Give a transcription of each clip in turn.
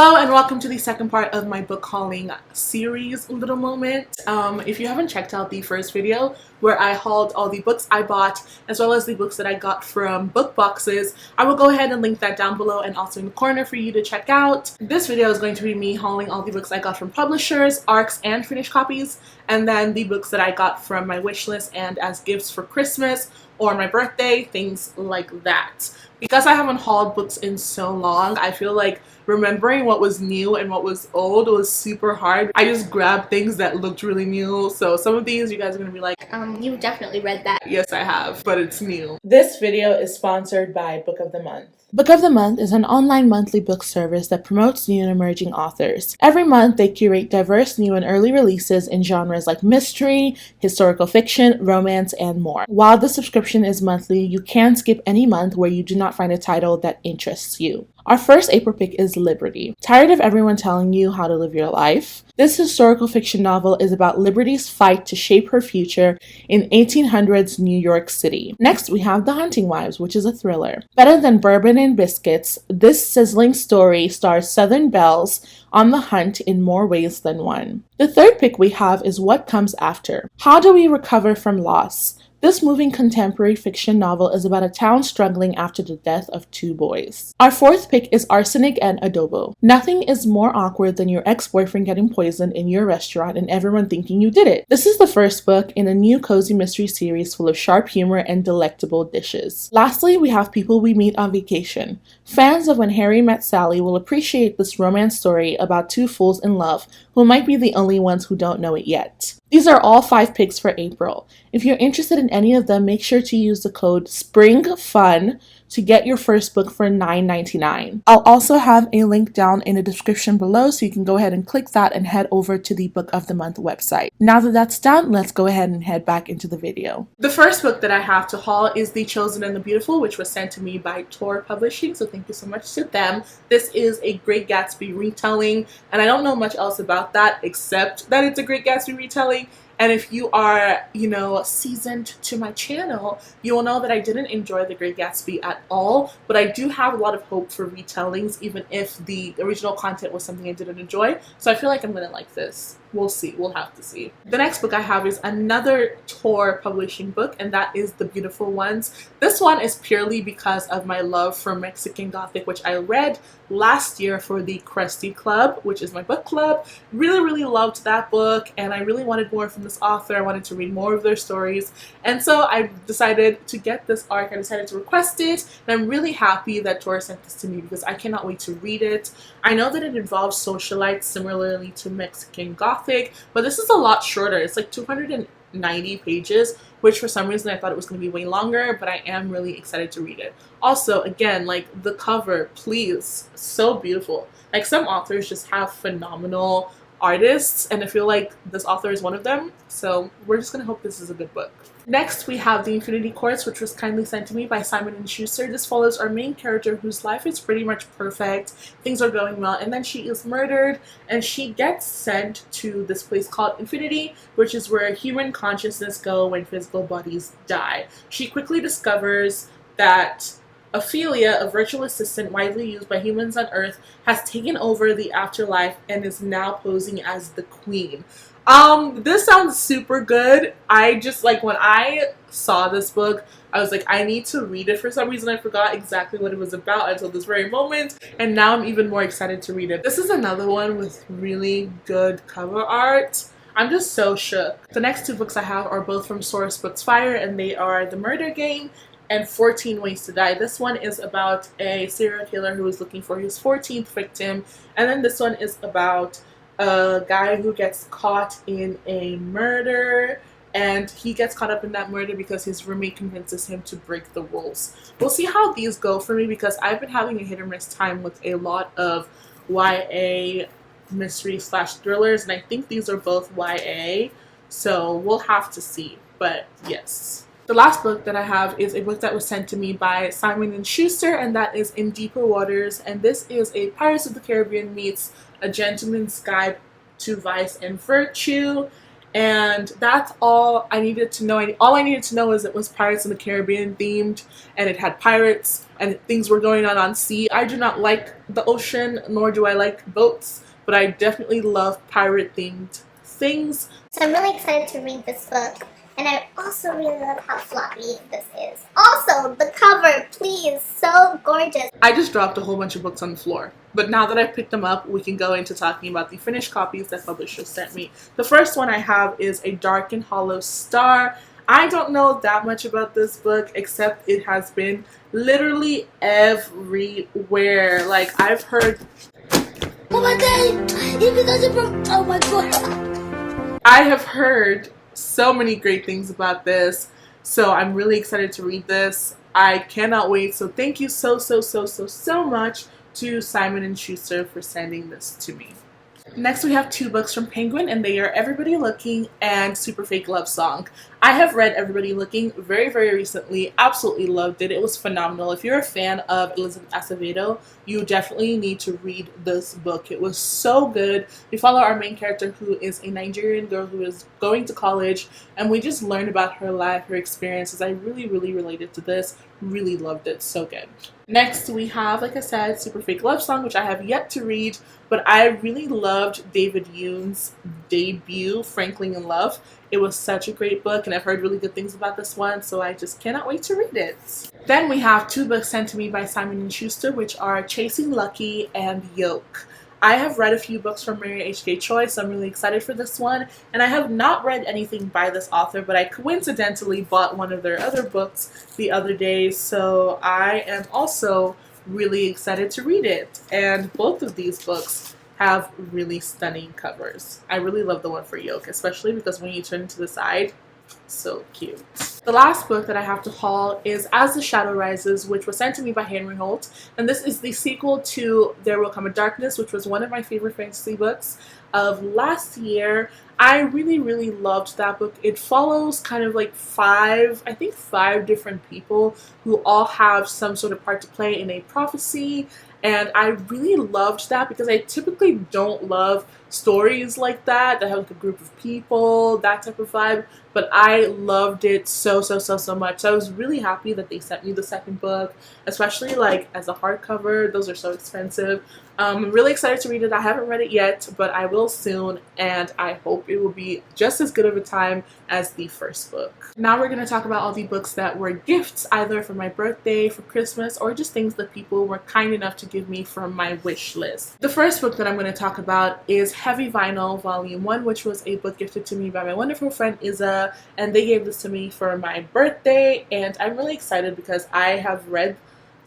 Hello and welcome to the second part of my book hauling series, Little Moment. If you haven't checked out the first video where I hauled all the books I bought as well as the books that I got from book boxes, I will go ahead and link that down below and also in the corner for you to check out. This video is going to be me hauling all the books I got from publishers, ARCs, and finished copies, and then the books that I got from my wish list and as gifts for Christmas or my birthday, things like that. Because I haven't hauled books in so long, I feel like remembering what was new and what was old was super hard. I just grabbed things that looked really new. So some of these you guys are gonna be like, you've definitely read that. Yes, I have, but it's new. This video is sponsored by Book of the Month. Book of the Month is an online monthly book service that promotes new and emerging authors. Every month, they curate diverse new and early releases in genres like mystery, historical fiction, romance, and more. While the subscription is monthly, you can skip any month where you do not find a title that interests you. Our first April pick is Liberty. Tired of everyone telling you how to live your life? This historical fiction novel is about Liberty's fight to shape her future in 1800s New York City. Next, we have The Hunting Wives, which is a thriller. Better than bourbon and biscuits, this sizzling story stars Southern belles on the hunt in more ways than one. The third pick we have is What Comes After. How do we recover from loss? This moving contemporary fiction novel is about a town struggling after the death of two boys. Our fourth pick is Arsenic and Adobo. Nothing is more awkward than your ex-boyfriend getting poisoned in your restaurant and everyone thinking you did it. This is the first book in a new cozy mystery series full of sharp humor and delectable dishes. Lastly, we have People We Meet on Vacation. Fans of When Harry Met Sally will appreciate this romance story about two fools in love who might be the only ones who don't know it yet. These are all 5 picks for April. If you're interested in any of them, make sure to use the code SPRINGFUN to get your first book for $9.99. I'll also have a link down in the description below so you can go ahead and click that and head over to the Book of the Month website. Now that that's done, let's go ahead and head back into the video. The first book that I have to haul is The Chosen and the Beautiful, which was sent to me by Tor Publishing, so thank you so much to them. This is a Great Gatsby retelling, and I don't know much else about that except that it's a Great Gatsby retelling. And if you are, seasoned to my channel, you will know that I didn't enjoy The Great Gatsby at all, but I do have a lot of hope for retellings, even if the original content was something I didn't enjoy. So I feel like I'm gonna like this. We'll see. We'll have to see. The next book I have is another Tor Publishing book, and that is The Beautiful Ones. This one is purely because of my love for Mexican Gothic, which I read last year for the Crusty Club, which is my book club. Really loved that book, and I really wanted more from this author. I wanted to read more of their stories, and so I decided to get this arc. I decided to request it, and I'm really happy that Tor sent this to me because I cannot wait to read it. I know that it involves socialites similarly to Mexican Gothic, but this is a lot shorter. It's like 290 pages, which for some reason I thought it was going to be way longer, but I am really excited to read it. Also, again, like the cover, please, so beautiful. Like some authors just have phenomenal artists, and I feel like this author is one of them, so we're just gonna hope this is a good book. Next, we have The Infinity Quartz, which was kindly sent to me by Simon & Schuster. This follows our main character whose life is pretty much perfect. Things are going well, and then she is murdered, and she gets sent to this place called Infinity, which is where human consciousness go when physical bodies die. She quickly discovers that Ophelia, a virtual assistant widely used by humans on Earth, has taken over the afterlife and is now posing as the queen. This sounds super good. I just, like, when I saw this book, I was like, I need to read it. For some reason, I forgot exactly what it was about until this very moment, and now I'm even more excited to read it. This is another one with really good cover art. I'm just so shook. The next 2 books I have are both from Source Books Fire, and they are The Murder Game and 14 Ways to Die. This one is about a serial killer who is looking for his 14th victim, and then this one is about a guy who gets caught in a murder, and he gets caught up in that murder because his roommate convinces him to break the rules. We'll see how these go for me because I've been having a hit or miss time with a lot of YA mystery / thrillers, and I think these are both YA, so we'll have to see, but yes. The last book that I have is a book that was sent to me by Simon & Schuster, and that is In Deeper Waters, and this is a Pirates of the Caribbean meets A Gentleman's Guide to Vice and Virtue, And that's all I needed to know. All I needed to know is it was Pirates in the Caribbean themed, and it had pirates, and things were going on sea. I do not like the ocean, nor do I like boats, but I definitely love pirate themed things. So I'm really excited to read this book. And I also really love how floppy this is. Also, the cover, please, so gorgeous. I just dropped a whole bunch of books on the floor. But now that I've picked them up, we can go into talking about the finished copies that publishers sent me. The first one I have is A Dark and Hollow Star. I don't know that much about this book, except it has been literally everywhere. Like, I've heard... Oh my god! Oh my god! I have heard so many great things about this, so I'm really excited to read this. I cannot wait. So thank you so much to Simon & Schuster for sending this to me. Next we have two books from Penguin, and they are Everybody Looking and Super Fake Love Song. I have read Everybody Looking very recently, absolutely loved it. It was phenomenal. If you're a fan of Elizabeth Acevedo, you definitely need to read this book. It was so good. We follow our main character, who is a Nigerian girl who is going to college, and we just learn about her life, her experiences. I really related to this. Really loved it. So good. Next we have, like I said, Super Fake Love Song, which I have yet to read, but I really loved David Yoon's debut, Frankly in Love. It was such a great book, and I've heard really good things about this one, so I just cannot wait to read it. Then we have two books sent to me by Simon & Schuster, which are Chasing Lucky and Yoke. I have read a few books from Mary H.K. Choi, so I'm really excited for this one. And I have not read anything by this author, but I coincidentally bought one of their other books the other day, so I am also really excited to read it. And both of these books have really stunning covers. I really love the one for Yoke, especially because when you turn to the side, so cute. The last book that I have to haul is As the Shadow Rises, which was sent to me by Henry Holt, and this is the sequel to There Will Come a Darkness, which was one of my favorite fantasy books of last year. I really loved that book. It follows kind of like five different people who all have some sort of part to play in a prophecy, and I really loved that because I typically don't love stories like that have like a group of people, that type of vibe, but I loved it so much. So I was really happy that they sent me the second book, especially like as a hardcover. Those are so expensive. I'm really excited to read it. I haven't read it yet, but I will soon, and I hope it will be just as good of a time as the first book. Now we're going to talk about all the books that were gifts, either for my birthday, for Christmas, or just things that people were kind enough to give me from my wish list. The first book that I'm going to talk about is Heavy Vinyl Volume 1, which was a book gifted to me by my wonderful friend Isa, and they gave this to me for my birthday, and I'm really excited because I have read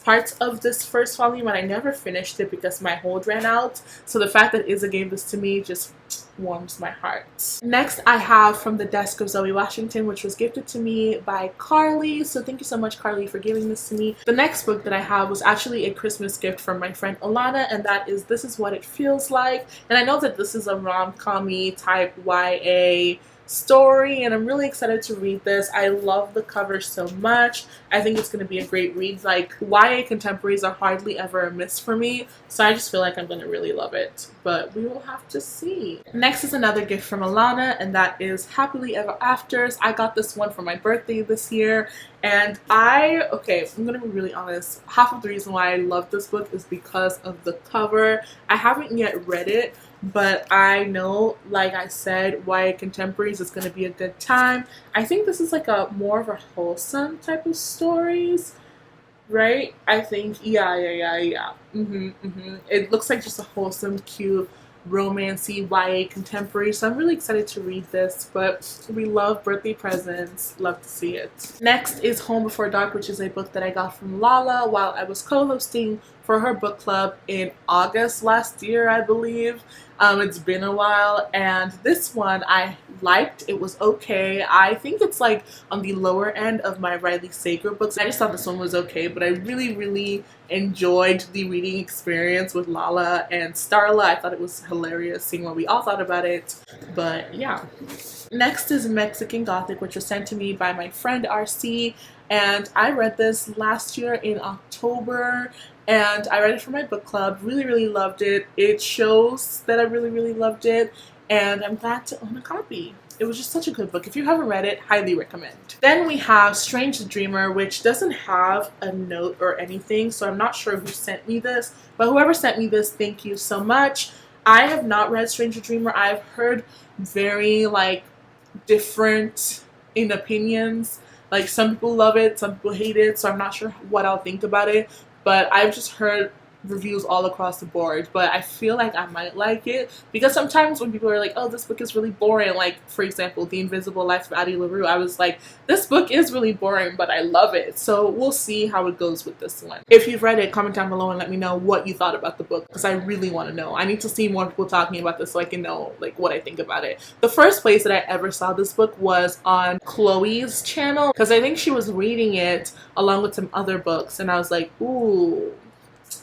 parts of this first volume and I never finished it because my hold ran out. So the fact that Isa gave this to me just warms my heart. Next I have From the Desk of Zoe Washington, which was gifted to me by Carly. So thank you so much, Carly, for giving this to me. The next book that I have was actually a Christmas gift from my friend Alana, and that is This Is What It Feels Like. And I know that this is a rom-com-y type YA story, and I'm really excited to read this. I love the cover so much. I think it's going to be a great read. Like, YA contemporaries are hardly ever a miss for me, so I just feel like I'm going to really love it, but we will have to see. Next is another gift from Alana, and that is Happily Ever Afters. I got this one for my birthday this year, and I'm going to be really honest. Half of the reason why I love this book is because of the cover. I haven't yet read it, but I know, like I said, YA contemporaries is going to be a good time. I think this is like a more of a wholesome type of stories, right? I think, yeah. It looks like just a wholesome, cute, romancy YA contemporary, so I'm really excited to read this. But we love birthday presents, love to see it. Next is Home Before Dark, which is a book that I got from Lala while I was co-hosting for her book club in August last year, I believe. It's been a while, and this one I liked. It was okay. I think it's like on the lower end of my Riley Sager books. I just thought this one was okay, but I really enjoyed the reading experience with Lala and Starla. I thought it was hilarious seeing what we all thought about it, but yeah. Next is Mexican Gothic, which was sent to me by my friend RC, and I read this last year in October, and I read it for my book club. Really loved it. It shows that I really loved it, and I'm glad to own a copy. it was just such a good book. If you haven't read it, highly recommend. Then we have Strange the Dreamer, which doesn't have a note or anything, so I'm not sure who sent me this, but whoever sent me this, thank you so much. I have not read Strange the Dreamer. I've heard very different in opinions. Like, some people love it, some people hate it, so I'm not sure what I'll think about it, but I've just heard reviews all across the board. But I feel like I might like it, because sometimes when people are like, oh, this book is really boring, like for example The Invisible Life of Addie LaRue, I was like, this book is really boring, but I love it. So we'll see how it goes with this one. If you've read it, comment down below and let me know what you thought about the book, because I really want to know. I need to see more people talking about this so I can know what I think about it. The first place that I ever saw this book was on Chloe's channel, because I think she was reading it along with some other books, and I was like, ooh,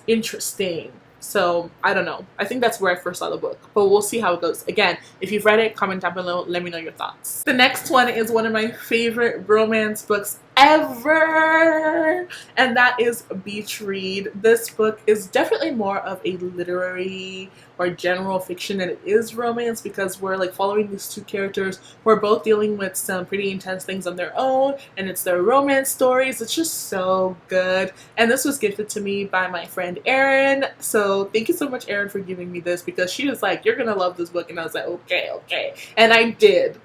interesting. So I don't know, I think that's where I first saw the book, but we'll see how it goes. Again, if you've read it, comment down below, let me know your thoughts. The next one is one of my favorite romance books ever, and that is Beach Read. This book is definitely more of a literary or general fiction than it is romance, because we're following these two characters who are both dealing with some pretty intense things on their own, and it's their romance stories. It's just so good, and this was gifted to me by my friend Erin, so thank you so much, Erin, for giving me this, because she was like, you're gonna love this book, and I was like, okay, and I did.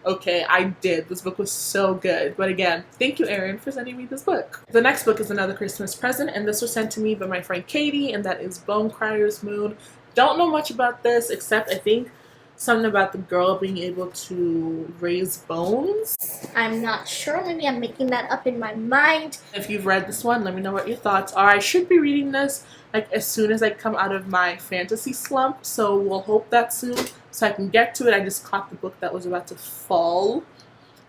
This book was so good. But again, thank you, Erin, for sending me this book. The next book is another Christmas present, and this was sent to me by my friend Katie, and that is Bone Crier's Moon. Don't know much about this, except I think something about the girl being able to raise bones. I'm not sure. Maybe I'm making that up in my mind. If you've read this one, let me know what your thoughts are. I should be reading this as soon as I come out of my fantasy slump, so we'll hope that soon so I can get to it. I just caught the book that was about to fall.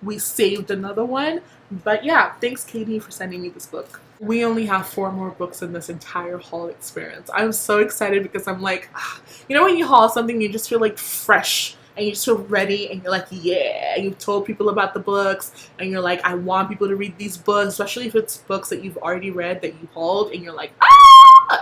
We saved another one. But yeah, thanks Katie for sending me this book. We only have 4 more books in this entire haul experience. I'm so excited because I'm like, you know when you haul something, you just feel fresh and you just feel ready, and you're like, yeah, you've told people about the books, and you're like, I want people to read these books, especially if it's books that you've already read that you hauled, and you're like,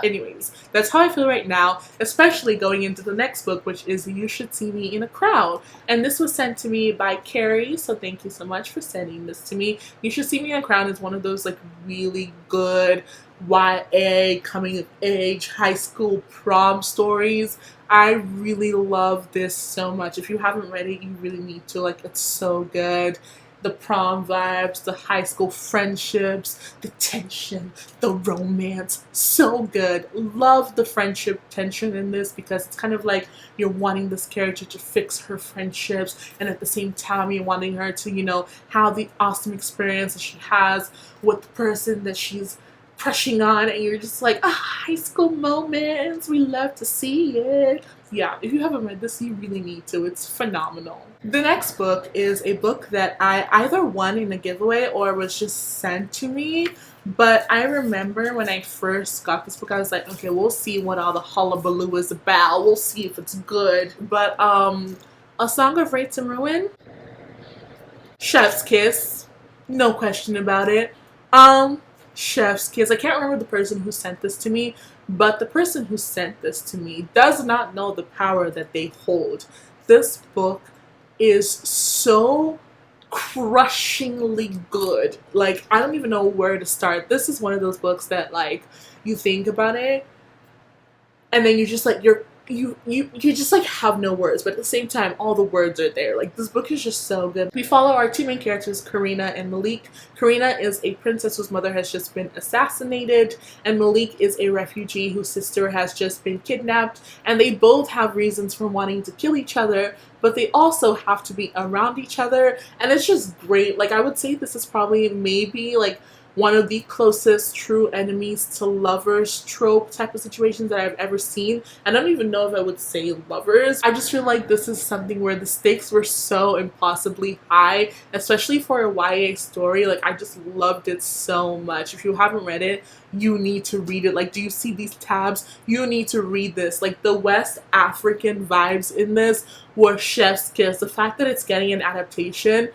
anyways, that's how I feel right now, especially going into the next book, which is You Should See Me in a Crown. And this was sent to me by Carrie, so thank you so much for sending this to me. You Should See Me in a Crown is one of those really good YA coming of age high school prom stories. I really love this so much. If you haven't read it, you really need to. It's so good. The prom vibes, the high school friendships, the tension, the romance, so good. Love the friendship tension in this, because it's kind of like you're wanting this character to fix her friendships, and at the same time you're wanting her to, have the awesome experience that she has with the person that she's crushing on, and you're just like, high school moments, we love to see it. Yeah, if you haven't read this, you really need to. It's phenomenal. The next book is a book that I either won in a giveaway or was just sent to me. But I remember when I first got this book, I was like, okay, we'll see what all the hullabaloo is about. We'll see if it's good. But A Song of Rights and Ruin, Chef's Kiss, no question about it. Chef's Kiss. I can't remember the person who sent this to me, but the person who sent this to me does not know the power that they hold. This book is so crushingly good. I don't even know where to start. This is one of those books that you think about it and then you just you just have no words, but at the same time all the words are there. This book is just so good. We follow our 2 main characters, Karina and Malik. Karina is a princess whose mother has just been assassinated, and Malik is a refugee whose sister has just been kidnapped, and they both have reasons for wanting to kill each other, but they also have to be around each other, and it's just great. I would say this is probably maybe one of the closest true enemies to lovers trope type of situations that I've ever seen. I don't even know if I would say lovers. I just feel like this is something where the stakes were so impossibly high, especially for a YA story. I just loved it so much. If you haven't read it, you need to read it. Do you see these tabs? You need to read this. The West African vibes in this were chef's kiss. The fact that it's getting an adaptation,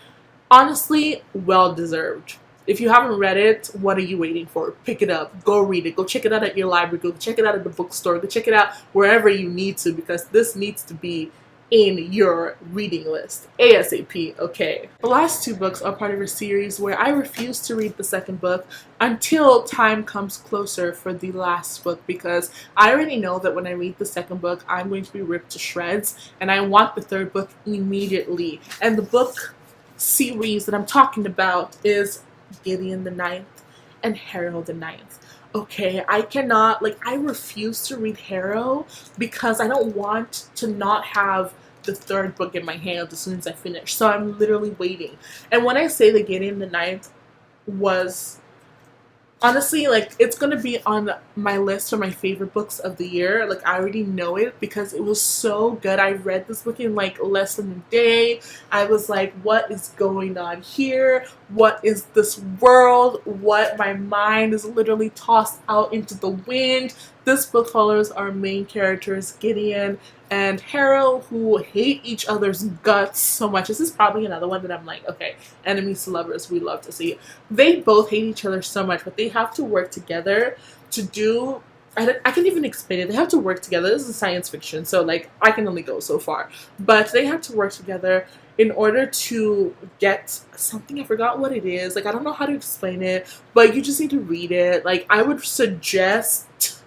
honestly, well deserved. If you haven't read it, what are you waiting for? Pick it up. Go read it. Go check it out at your library. Go check it out at the bookstore. Go check it out wherever you need to, because this needs to be in your reading list ASAP, okay? The last 2 books are part of a series where I refuse to read the second book until time comes closer for the last book, because I already know that when I read the second book, I'm going to be ripped to shreds, and I want the third book immediately. And the book series that I'm talking about is Gideon the Ninth and Harrow the Ninth. Okay, I cannot, like, I refuse to read Harrow because I don't want to not have the third book in my hand as soon as I finish. So I'm literally waiting. And when I say that Gideon the Ninth was, honestly, like, it's gonna be on my list for my favorite books of the year. Like, I already know it because it was so good. I read this book in like less than a day. I was like, what is going on here? What is this world? What? My mind is literally tossed out into the wind. This book follows our main characters, Gideon and Harrow, who hate each other's guts so much. This is probably another one that I'm like, okay, enemies to lovers, we love to see. They both hate each other so much, but they have to work together to do, I can't even explain it. They have to work together. This is science fiction, so like I can only go so far. But they have to work together in order to get something. I forgot what it is. Like, I don't know how to explain it, but you just need to read it. Like, I would suggest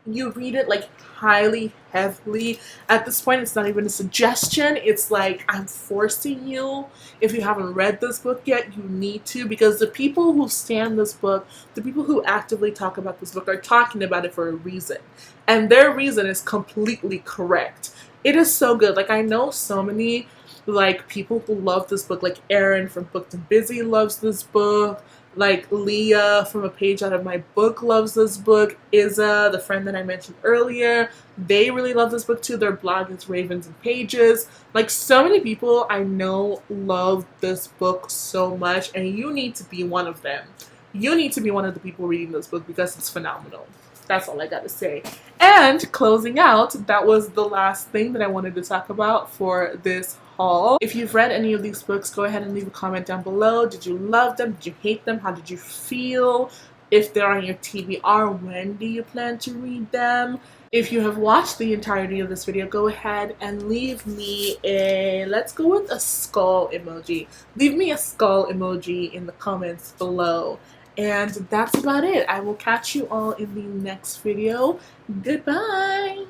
you read it, like, highly, heavily. At this point, it's not even a suggestion. It's like I'm forcing you. If you haven't read this book yet, you need to, because the people who stand this book, the people who actively talk about this book, are talking about it for a reason. And their reason is completely correct. It is so good. Like, I know so many, like, people who love this book. Like, Erin from Booked and Busy loves this book. Like, Leah from A Page Out of My Book loves this book. Isa, the friend that I mentioned earlier, they really love this book too. Their blog is Ravens and Pages. Like, so many people I know love this book so much, and you need to be one of them. You need to be one of the people reading this book because it's phenomenal. That's all I gotta say. And closing out, that was the last thing that I wanted to talk about for this haul. If you've read any of these books, go ahead and leave a comment down below. Did you love them? Did you hate them? How did you feel? If they're on your TBR, when do you plan to read them? If you have watched the entirety of this video, go ahead and leave me a, let's go with a skull emoji. Leave me a skull emoji in the comments below. And that's about it. I will catch you all in the next video. Goodbye!